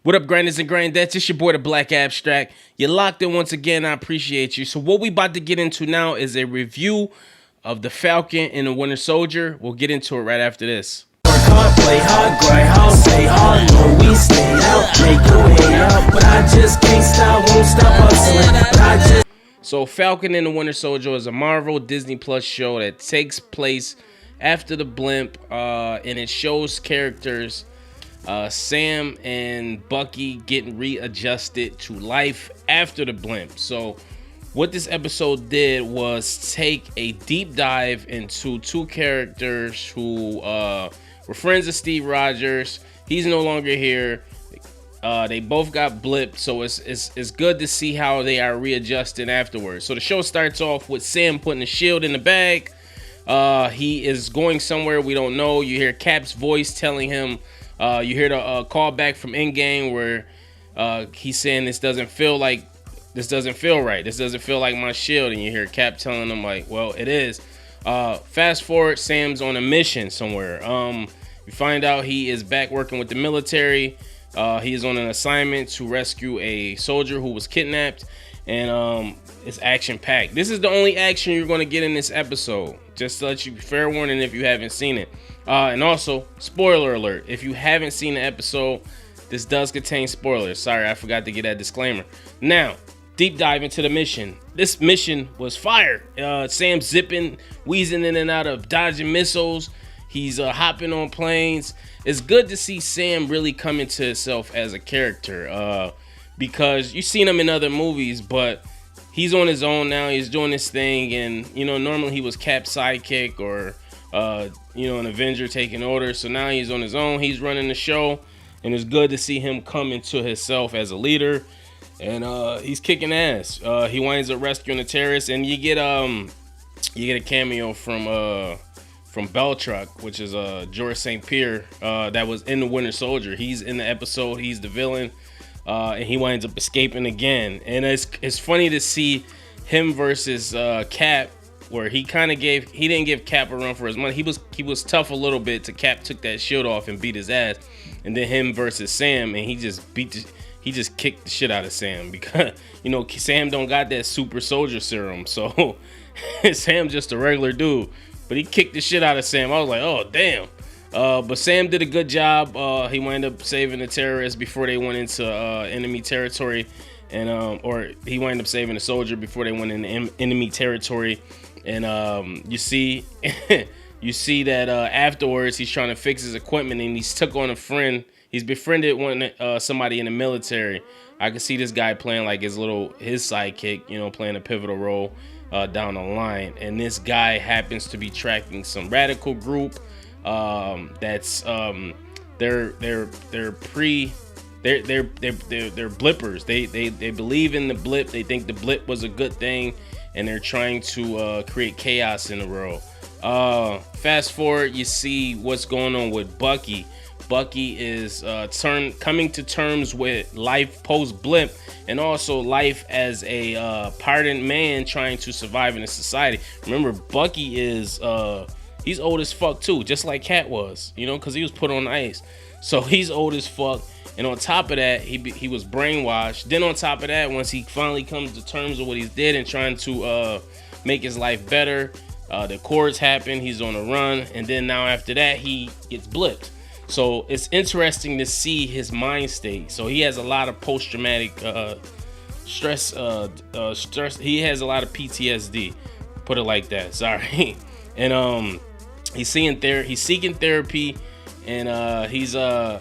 What up, grinders and grandettes? It's your boy, the Black Abstract. You're locked in once again. I appreciate you. So what we about to get into now is a review of the Falcon and the Winter Soldier. We'll get into it right after this. Work hard, play hard, grind hard, stay hard, no, we stay out, make your way out, but I just can't stop, won't stop hustling, but I just... So Falcon and the Winter Soldier is a Marvel Disney Plus show that takes place after the blimp, and it shows characters Sam and Bucky getting readjusted to life after the blimp. So what this episode did was take a deep dive into two characters who were friends of Steve Rogers. He's no longer here. They both got blipped, so it's good to see how they are readjusting afterwards. So the show starts off with Sam putting a shield in the bag. He is going somewhere we don't know. You hear Cap's voice telling him. You hear the call back from Endgame where he's saying this doesn't feel right. This doesn't feel like my shield. And you hear Cap telling him like, well, it is. Fast forward, Sam's on a mission somewhere. We find out he is back working with the military. He is on an assignment to rescue a soldier who was kidnapped. And it's action-packed. This is the only action you're going to get in this episode. Just to let you, fair warning if you haven't seen it. And also, spoiler alert. If you haven't seen the episode, this does contain spoilers. Sorry, I forgot to get that disclaimer. Now, deep dive into the mission. This mission was fire. Sam zipping, wheezing in and out of dodging missiles. He's hopping on planes. It's good to see Sam really come into himself as a character. Because you've seen him in other movies, but he's on his own now. He's doing this thing, and normally he was Cap's sidekick or an Avenger taking orders. So now he's on his own. He's running the show, and it's good to see him come into himself as a leader. And he's kicking ass. He winds up rescuing the terrorists, and you get a cameo from Beltruck, which is George St. Pierre, that was in the Winter Soldier. He's in the episode. He's the villain. And he winds up escaping again. And it's funny to see him versus Cap, where he didn't give Cap a run for his money. He was tough a little bit till Cap took that shield off and beat his ass. And then him versus Sam, and he just kicked the shit out of Sam because Sam don't got that super soldier serum. So Sam's just a regular dude. But he kicked the shit out of Sam. I was like, oh damn. But Sam did a good job. He wound up saving the terrorists before they went into enemy territory, and or he wound up saving the soldier before they went into enemy territory. And you see that afterwards he's trying to fix his equipment, and he's took on a friend. He's befriended somebody in the military. I can see this guy playing like his sidekick, playing a pivotal role down the line. And this guy happens to be tracking some radical group. That's they're blippers. They believe in the blip. They think the blip was a good thing, and they're trying to create chaos in the world. Fast forward, you see what's going on with Bucky. Bucky is coming to terms with life post blip, and also life as a pardoned man trying to survive in a society. Remember, Bucky is he's old as fuck too, just like Cat was, because he was put on ice. So he's old as fuck. And on top of that, he was brainwashed. Then on top of that, once he finally comes to terms with what he did and trying to make his life better, the chords happen. He's on a run. And then now after that, he gets blipped. So it's interesting to see his mind state. So he has a lot of post-traumatic stress. He has a lot of PTSD. Put it like that. Sorry. And he's seeking therapy, and the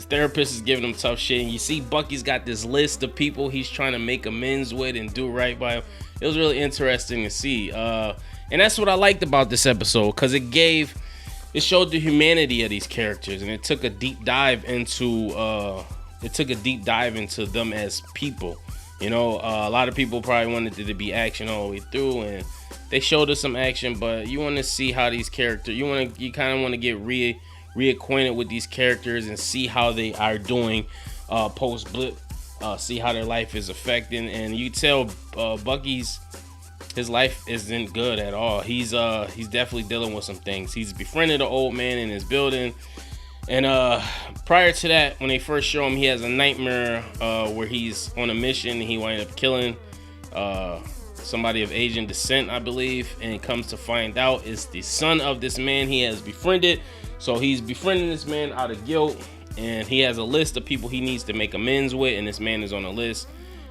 therapist is giving him tough shit. And you see Bucky's got this list of people he's trying to make amends with and do right by him. It was really interesting to see. And that's what I liked about this episode, because it showed the humanity of these characters, and it took a deep dive into them as people. A lot of people probably wanted it to be action all the way through, and they showed us some action, but you want to see how these characters, you kind of want to get reacquainted with these characters and see how they are doing post blip, see how their life is affecting. And you tell Bucky's his life isn't good at all. He's definitely dealing with some things. He's befriended an old man in his building, And prior to that, when they first show him, he has a nightmare where he's on a mission. He winds up killing somebody of Asian descent, I believe, and comes to find out it's the son of this man he has befriended. So he's befriending this man out of guilt, and he has a list of people he needs to make amends with, and this man is on the list.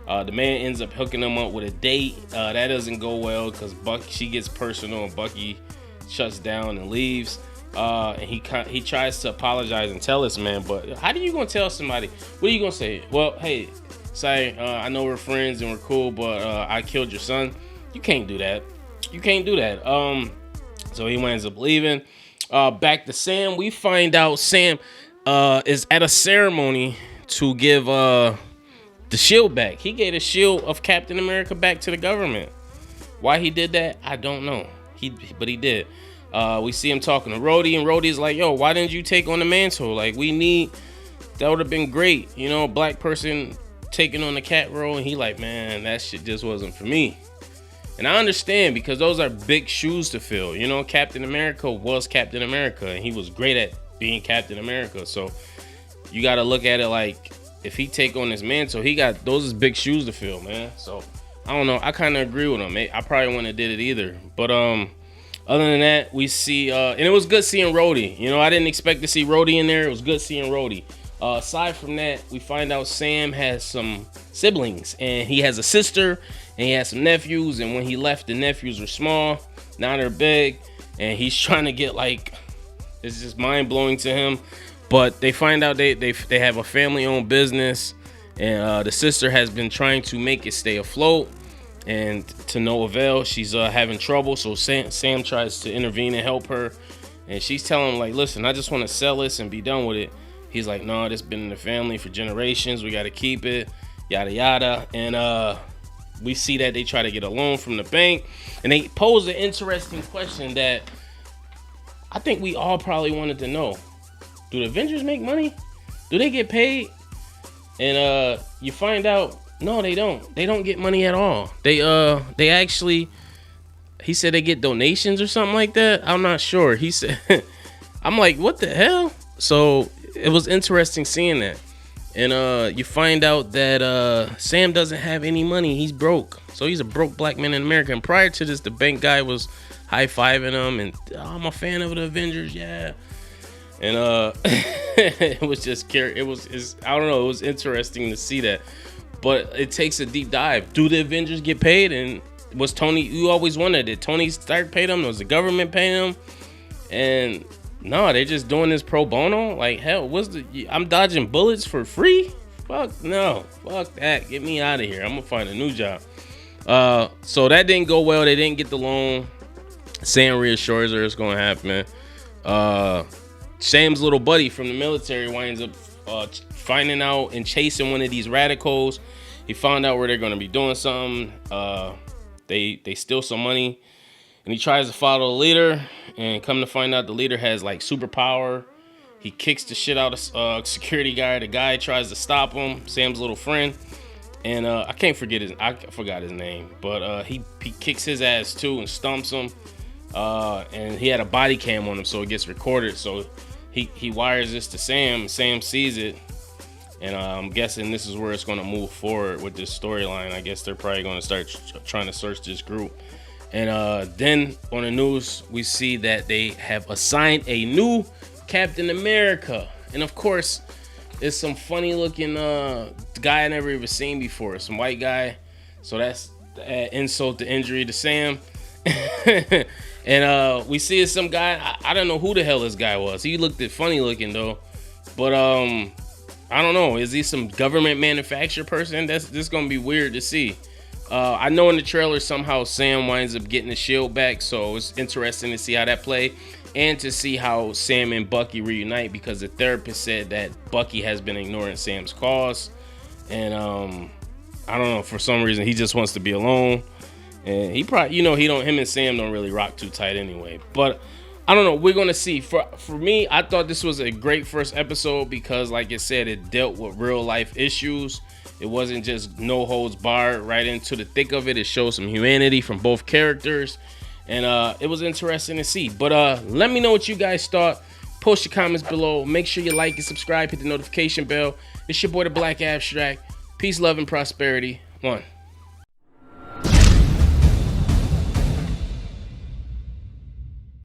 The man ends up hooking him up with a date. That doesn't go well because she gets personal, and Bucky shuts down and leaves. And he tries to apologize and tell this man, but how do you gonna tell somebody? What are you gonna say? Well, hey, sorry, I know we're friends and we're cool, but I killed your son. You can't do that. You can't do that. So he winds up leaving. Back to Sam. We find out Sam is at a ceremony to give the shield back. He gave the shield of Captain America back to the government. Why he did that, I don't know. But he did. We see him talking to Rhodey, and Rhodey's like, yo, why didn't you take on the mantle? Like, that would have been great. You know, black person taking on the cat role. And he like, man, that shit just wasn't for me. And I understand, because those are big shoes to fill. You know, Captain America was Captain America, and he was great at being Captain America. So you got to look at it like, if he take on this mantle, those is big shoes to fill, man. So I don't know. I kind of agree with him. I probably wouldn't have did it either. But other than that, we see, and it was good seeing Rhodey. You know, I didn't expect to see Rhodey in there. It was good seeing Rhodey. Aside from that, we find out Sam has some siblings, and he has a sister, and he has some nephews. And when he left, the nephews were small. Now they're big, and he's trying to get, like, it's just mind blowing to him. But they find out they have a family-owned business, and the sister has been trying to make it stay afloat. And to no avail. She's having trouble, so Sam tries to intervene and help her, and she's telling him, like, listen, I just want to sell this and be done with it. He's like, no, this been in the family for generations, we got to keep it, yada yada. And we see that they try to get a loan from the bank, and they pose an interesting question that I think we all probably wanted to know. Do the Avengers make money? Do they get paid? And you find out, no, they don't. They don't get money at all. They actually, he said they get donations or something like that. I'm not sure. He said, I'm like, what the hell? So it was interesting seeing that. And you find out that Sam doesn't have any money. He's broke. So he's a broke black man in America. And prior to this, the bank guy was high-fiving him and, oh, I'm a fan of the Avengers, yeah. And it was just, I don't know, it was interesting to see that. But it takes a deep dive. Do the Avengers get paid? And was Tony, you always wondered, did Tony Stark pay them? Was the government paying them? And no, they're just doing this pro bono. Like, hell, I'm dodging bullets for free? Fuck no. Fuck that. Get me out of here. I'm going to find a new job. So that didn't go well. They didn't get the loan. Sam reassures her it's going to happen. Sam's little buddy from the military winds up finding out and chasing one of these radicals. He found out where they're going to be doing something. They steal some money, and he tries to follow the leader, and come to find out the leader has, like, superpower. He kicks the shit out of security guy. The guy tries to stop him, Sam's little friend, and I forgot his name, but he kicks his ass too and stumps him. And he had a body cam on him, so it gets recorded. So he wires this to Sam. Sam sees it, and I'm guessing this is where it's going to move forward with this storyline. I guess they're probably going to start trying to search this group. And then on the news, we see that they have assigned a new Captain America, and of course, it's some funny looking guy I never even seen before. Some white guy. So that's insult to injury to Sam. And we see some guy. I don't know who the hell this guy was. He looked funny looking though. But I don't know. Is he some government manufacturer person? This gonna be weird to see. I know in the trailer somehow Sam winds up getting the shield back, so it's interesting to see how that play, and to see how Sam and Bucky reunite, because the therapist said that Bucky has been ignoring Sam's cause, and I don't know, for some reason he just wants to be alone. And he probably, him and Sam don't really rock too tight anyway. But I don't know. We're going to see. For me, I thought this was a great first episode because, like I said, it dealt with real life issues. It wasn't just no holds barred right into the thick of it. It showed some humanity from both characters. And it was interesting to see. But let me know what you guys thought. Post your comments below. Make sure you like and subscribe. Hit the notification bell. It's your boy, the Black Abstract. Peace, love, and prosperity. One.